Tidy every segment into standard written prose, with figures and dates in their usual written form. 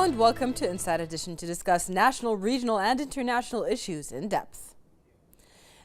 and welcome to Inside Edition to discuss national, regional, and international issues in depth.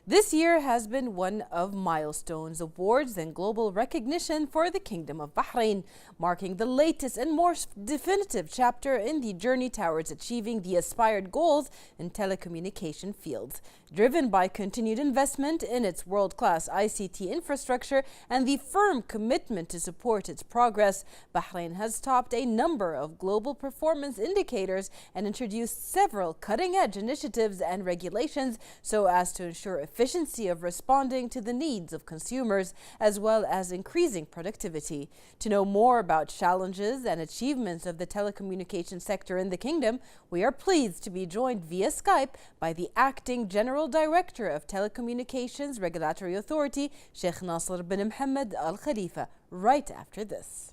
This year has been one of milestones, awards, and global recognition for the Kingdom of Bahrain, marking the latest and more definitive chapter in the journey towards achieving the aspired goals in telecommunication fields. Driven by continued investment in its world-class ICT infrastructure and the firm commitment to support its progress, Bahrain has topped a number of global performance indicators and introduced several cutting-edge initiatives and regulations so as to ensure efficiency of responding to the needs of consumers as well as increasing productivity. To know more about challenges and achievements of the telecommunication sector in the kingdom, we are pleased to be joined via Skype by the Acting General Director of Telecommunications Regulatory Authority, Sheikh Nasser bin Mohammed Al Khalifa, right after this.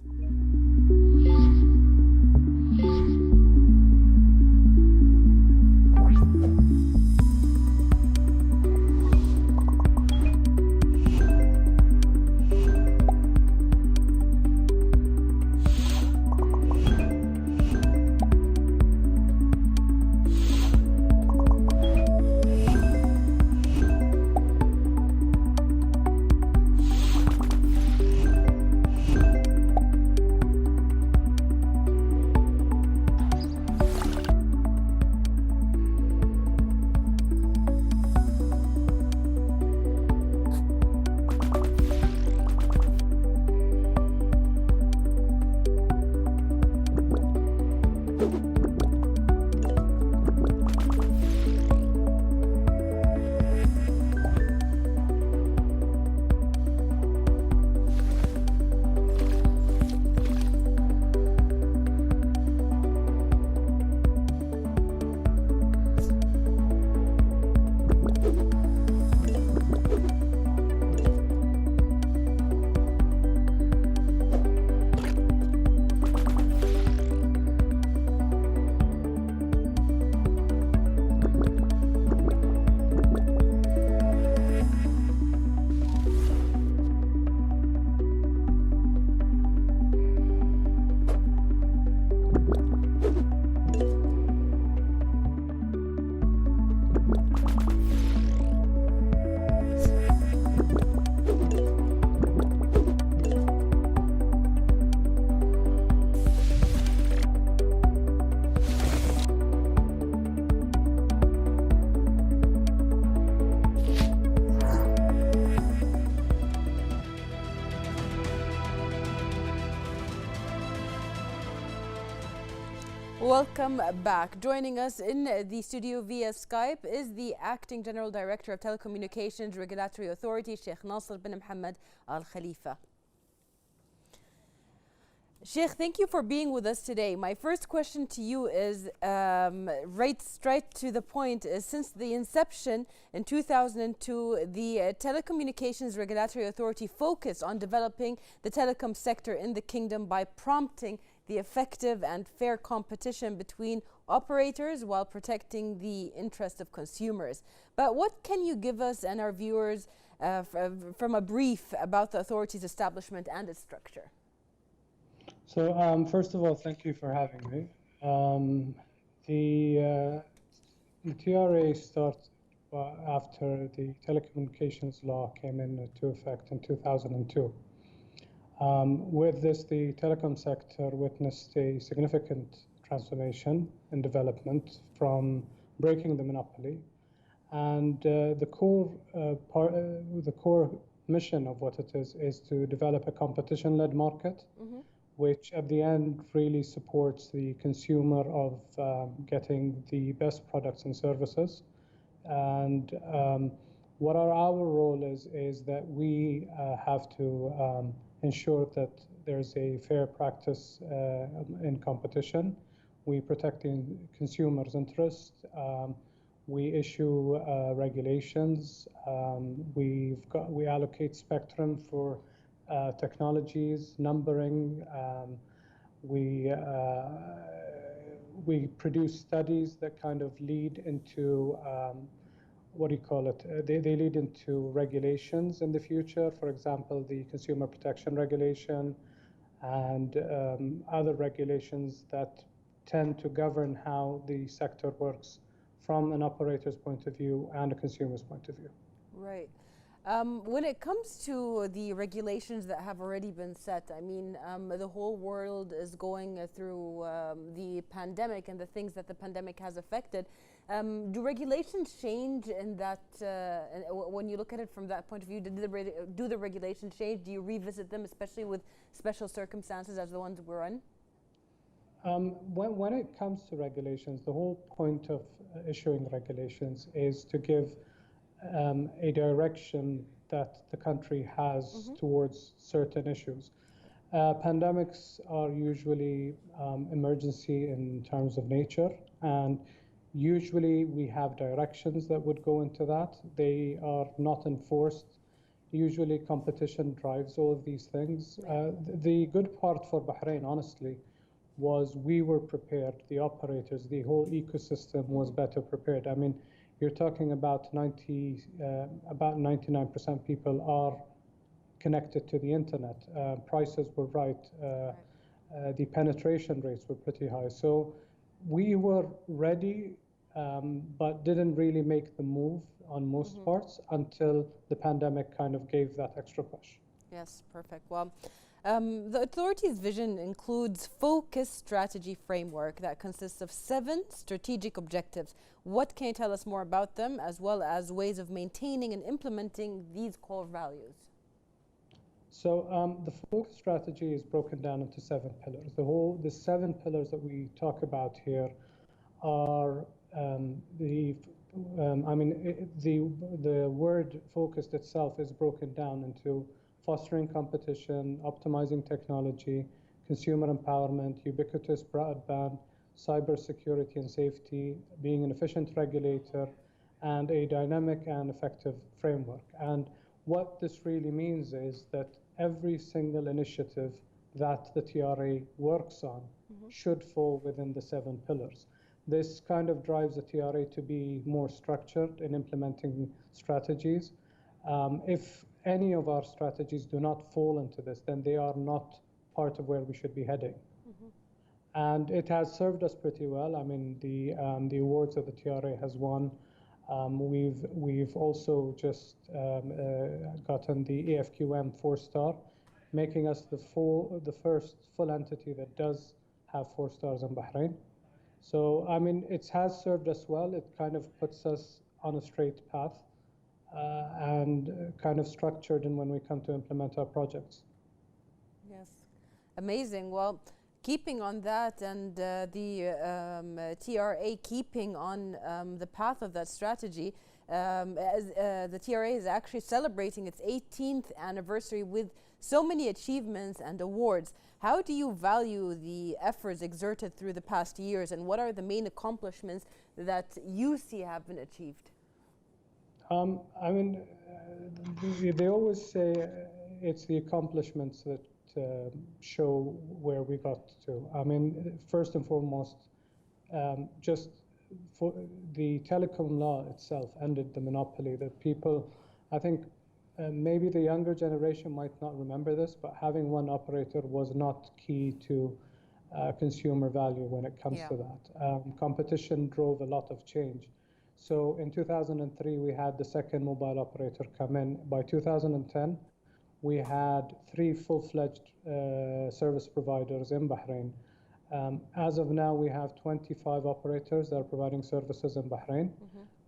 Welcome back. Joining us in the studio via Skype is the Acting General Director of Telecommunications Regulatory Authority, Sheikh Nasser bin Mohammed Al Khalifa. Sheikh, thank you for being with us today. My first question to you is right straight to the point. Since the inception in 2002, the Telecommunications Regulatory Authority focused on developing the telecom sector in the kingdom by prompting the effective and fair competition between operators while protecting the interest of consumers. But what can you give us and our viewers from a brief about the authority's establishment and its structure? So first of all, thank you for having me. The TRA started after the telecommunications law came into effect in 2002. With this, the telecom sector witnessed a significant transformation and development from breaking the monopoly. And the core mission of what it is to develop a competition-led market, which at the end really supports the consumer of getting the best products and services. And what our role is that we have to ensure that there's a fair practice in competition. We protect the consumer's interest. We issue regulations. We allocate spectrum for technologies, numbering. We produce studies that kind of lead into they lead into regulations in the future. For example, the Consumer Protection Regulation and other regulations that tend to govern how the sector works from an operator's point of view and a consumer's point of view. Right. When it comes to the regulations that have already been set, I mean, the whole world is going through the pandemic and the things that the pandemic has affected. Do regulations change in that, when you look at it from that point of view, do the regulations change? Do you revisit them, especially with special circumstances as the ones we're in? When it comes to regulations, the whole point of issuing regulations is to give a direction that the country has towards certain issues. Pandemics are usually emergency in terms of nature, and usually we have directions that would go into that. They are not enforced. Usually competition drives all of these things. The good part for Bahrain, honestly, was we were prepared, the operators, the whole ecosystem was better prepared. I mean, you're talking about 99% people are connected to the internet. Prices were right. The penetration rates were pretty high. So we were ready, but didn't really make the move on most parts until the pandemic kind of gave that extra push. Yes, perfect. Well, the authority's vision includes focused strategy framework that consists of 7 strategic objectives. What can you tell us more about them, as well as ways of maintaining and implementing these core values? So the focus strategy is broken down into 7 pillars. The 7 pillars that we talk about here are the word focused itself is broken down into fostering competition, optimizing technology, consumer empowerment, ubiquitous broadband, cybersecurity and safety, being an efficient regulator, and a dynamic and effective framework. And what this really means is that every single initiative that the TRA works on should fall within the 7 pillars. This kind of drives the TRA to be more structured in implementing strategies. If any of our strategies do not fall into this, then they are not part of where we should be heading. And it has served us pretty well. I mean, the awards that the TRA has won. We've also just gotten the AFQM 4-star, making us the first full entity that does have 4 stars in Bahrain. So, I mean, it has served us well. It kind of puts us on a straight path and kind of structured in when we come to implement our projects. Yes, amazing. Well, keeping on that and the TRA keeping on the path of that strategy, the TRA is actually celebrating its 18th anniversary with so many achievements and awards. How do you value the efforts exerted through the past years, and what are the main accomplishments that you see have been achieved? I mean, they always say it's the accomplishments that show where we got to. I mean, first and foremost, just for the telecom law itself ended the monopoly that people, I think maybe the younger generation might not remember this, but having one operator was not key to consumer value when it comes to that. Competition drove a lot of change. So in 2003, we had the second mobile operator come in. By 2010, we had 3 full-fledged service providers in Bahrain. As of now, we have 25 operators that are providing services in Bahrain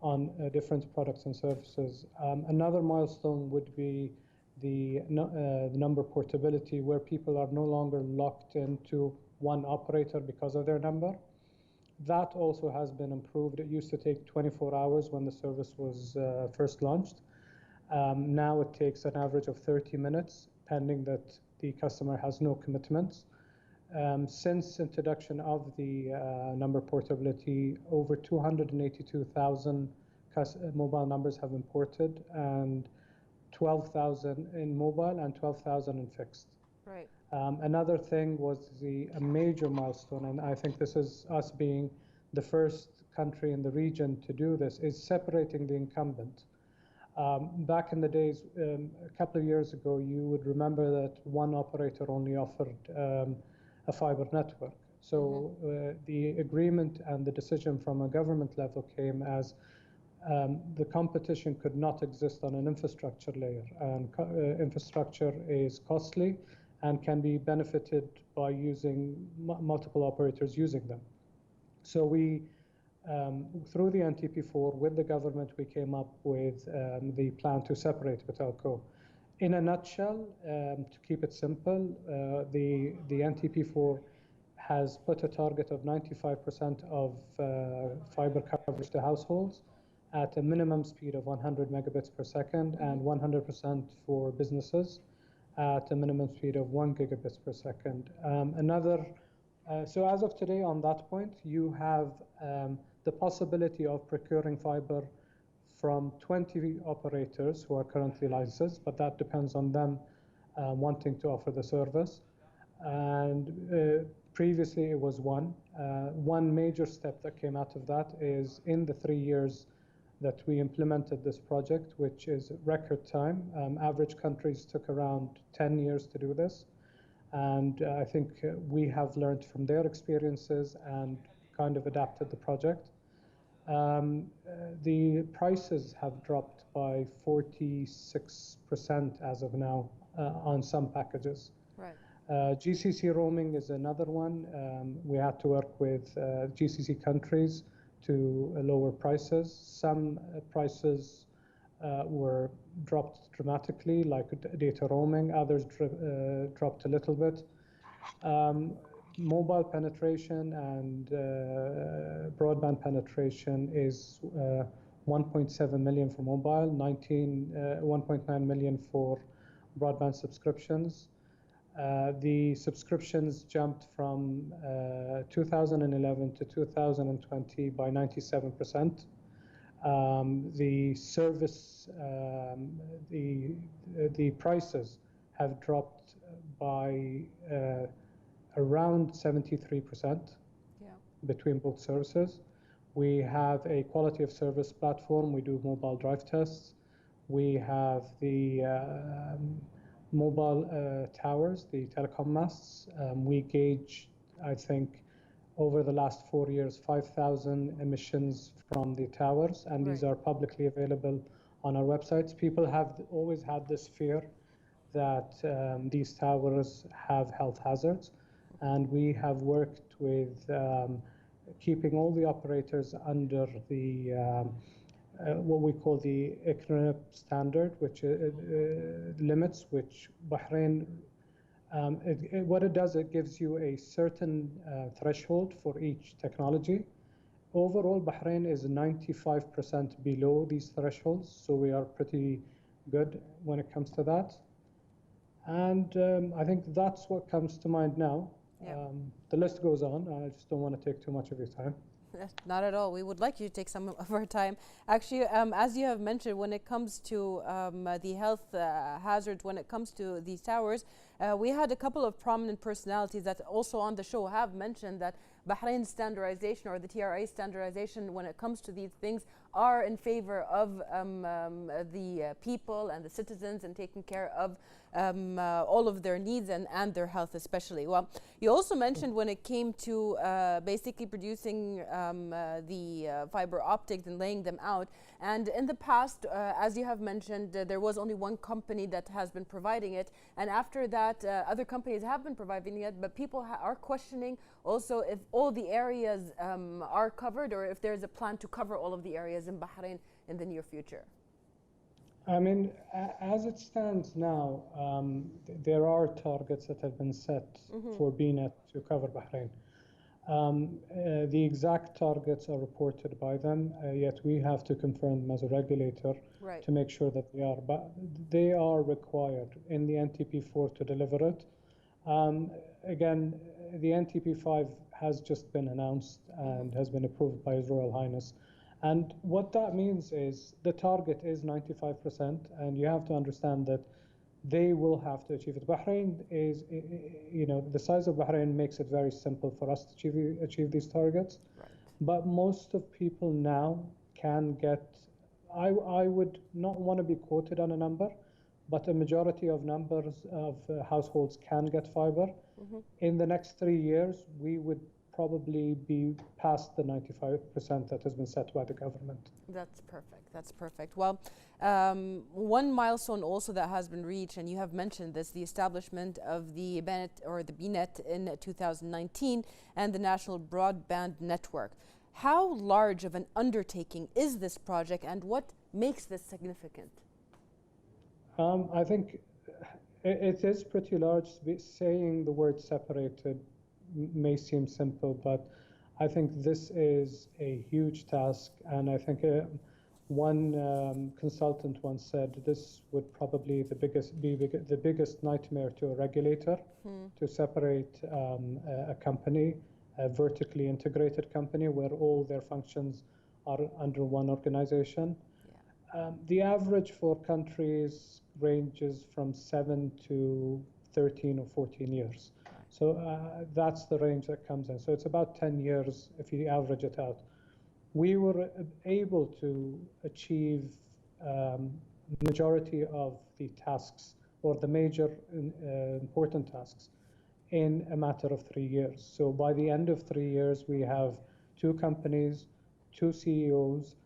on different products and services. Another milestone would be the number portability, where people are no longer locked into one operator because of their number. That also has been improved. It used to take 24 hours when the service was first launched. Now it takes an average of 30 minutes, pending that the customer has no commitments. Since introduction of the number portability, over 282,000 mobile numbers have been ported, and 12,000 in mobile and 12,000 in fixed. Right. Another thing was a major milestone, and I think this is us being the first country in the region to do this, is separating the incumbent. Back in the days, a couple of years ago, you would remember that one operator only offered a fiber network. So the agreement and the decision from a government level came as the competition could not exist on an infrastructure layer, and infrastructure is costly and can be benefited by using multiple operators using them. So we, through the NTP4 with the government, we came up with the plan to separate Batelco. In a nutshell, to keep it simple, the NTP4 has put a target of 95% of fiber coverage to households at a minimum speed of 100 megabits per second, and 100% for businesses at a minimum speed of 1 gigabits per second. So as of today, on that point, you have the possibility of procuring fiber from 20 operators who are currently licensed, but that depends on them wanting to offer the service. And previously it was one. One major step that came out of that is in the 3 years that we implemented this project, which is record time. Average countries took around 10 years to do this. And I think we have learned from their experiences and kind of adapted the project. The prices have dropped by 46% as of now on some packages. Right. GCC roaming is another one. We had to work with GCC countries to lower prices. Some prices were dropped dramatically, like data roaming. Others dropped a little bit. Mobile penetration and broadband penetration is 1.7 million for mobile, 1.9 million for broadband subscriptions. The subscriptions jumped from 2011 to 2020 by 97%. The service, the prices have dropped by around 73% between both services. We have a quality of service platform. We do mobile drive tests. We have the mobile towers, the telecom masts. We gauge, I think, over the last 4 years, 5,000 emissions from the towers, and these are publicly available on our websites. People have always had this fear that these towers have health hazards, and we have worked with keeping all the operators under the what we call the ICNIRP standard, which limits, which Bahrain, what it does, it gives you a certain threshold for each technology. Overall, Bahrain is 95% below these thresholds, so we are pretty good when it comes to that. And I think that's what comes to mind now. The list goes on. I just don't want to take too much of your time. Not at all. We would like you to take some of our time. Actually, as you have mentioned, when it comes to the health hazards, when it comes to these towers, we had a couple of prominent personalities that also on the show have mentioned that Bahrain's standardization, or the TRA standardization, when it comes to these things, are in favor of the people and the citizens and taking care of all of their needs and their health especially. Well, you also mentioned when it came to basically producing the fiber optics and laying them out. And in the past, as you have mentioned, there was only one company that has been providing it. And after that, other companies have been providing it, but people are questioning also if all the areas are covered, or if there's a plan to cover all of the areas in Bahrain in the near future. I mean, as it stands now, there are targets that have been set for BNet to cover Bahrain. The exact targets are reported by them, yet we have to confirm them as a regulator to make sure that they are. But they are required in the NTP4 to deliver it. Again, the NTP5 has just been announced and has been approved by His Royal Highness. And what that means is the target is 95%, and you have to understand that they will have to achieve it. Bahrain is, you know, the size of Bahrain makes it very simple for us to achieve these targets. But most of people now can get, I would not want to be quoted on a number, but a majority of numbers of households can get fiber. In the next 3 years, we would probably be past the 95% that has been set by the government. That's perfect. That's perfect. Well, one milestone also that has been reached, and you have mentioned this, the establishment of the BNet in 2019 and the National Broadband Network. How large of an undertaking is this project, and what makes this significant? I think it is pretty large. Saying the word separated may seem simple, but I think this is a huge task, and I think one consultant once said this would probably be the biggest nightmare to a regulator, to separate a company, a vertically integrated company where all their functions are under one organization. The average for countries ranges from 7 to 13 or 14 years. So that's the range that comes in. So it's about 10 years if you average it out. We were able to achieve majority of the tasks, or the major important tasks, in a matter of 3 years. So by the end of 3 years, we have 2 companies, 2 CEOs.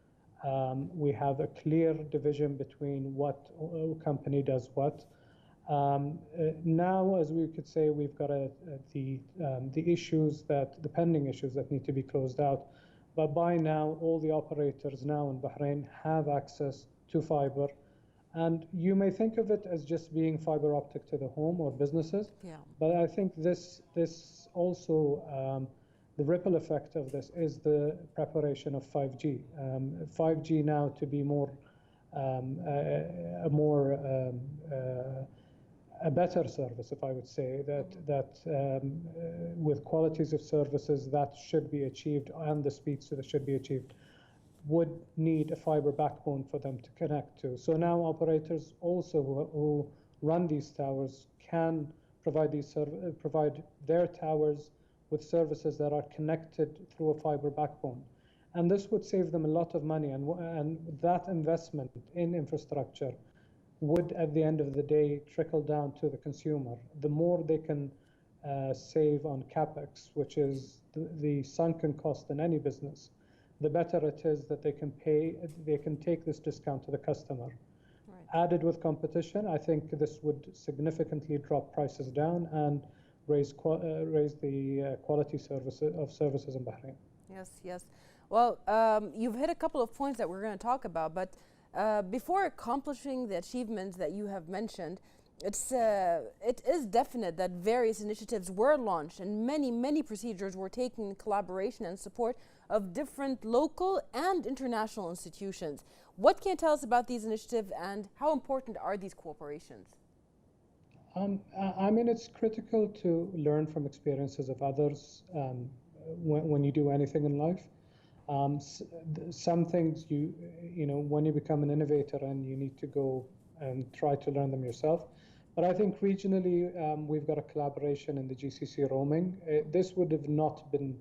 We have a clear division between what company does what. Now, as we could say, we've got the pending issues that need to be closed out. But by now, all the operators now in Bahrain have access to fiber. And you may think of it as just being fiber optic to the home or businesses. Yeah. But I think this also, the ripple effect of this is the preparation of 5G. 5G now to be a better service, if I would say, that with qualities of services that should be achieved and the speeds that should be achieved, would need a fiber backbone for them to connect to. So now operators also who run these towers can provide their towers with services that are connected through a fiber backbone. And this would save them a lot of money, and that investment in infrastructure would, at the end of the day, trickle down to the consumer. The more they can save on capex, which is the sunken cost in any business, the better it is that they can take this discount to the customer. Right. Added with competition, I think this would significantly drop prices down and raise the quality of services in Bahrain. Yes, yes. Well, you've hit a couple of points that we're going to talk about, but before accomplishing the achievements that you have mentioned, it is definite that various initiatives were launched and many procedures were taken in collaboration and support of different local and international institutions. What can you tell us about these initiatives, and how important are these cooperations? I mean, it's critical to learn from experiences of others when you do anything in life. Some things when you become an innovator, and you need to go and try to learn them yourself. But I think regionally, we've got a collaboration in the GCC roaming. This would have not been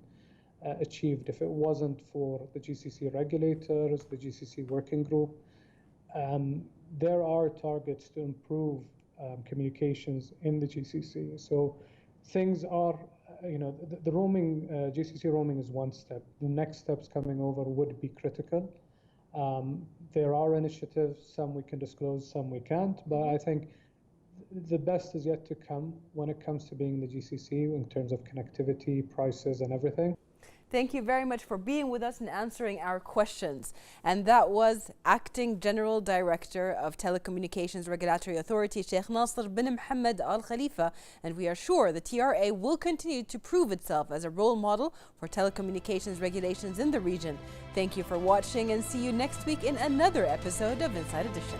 achieved if it wasn't for the GCC regulators, the GCC working group. There are targets to improve communications in the GCC. So things are, the roaming, GCC roaming is one step. The next steps coming over would be critical. There are initiatives, some we can disclose, some we can't, but I think the best is yet to come when it comes to being in the GCC in terms of connectivity, prices, and everything. Thank you very much for being with us and answering our questions. And that was Acting General Director of Telecommunications Regulatory Authority, Sheikh Nasser bin Mohammed Al Khalifa. And we are sure the TRA will continue to prove itself as a role model for telecommunications regulations in the region. Thank you for watching, and see you next week in another episode of Inside Edition.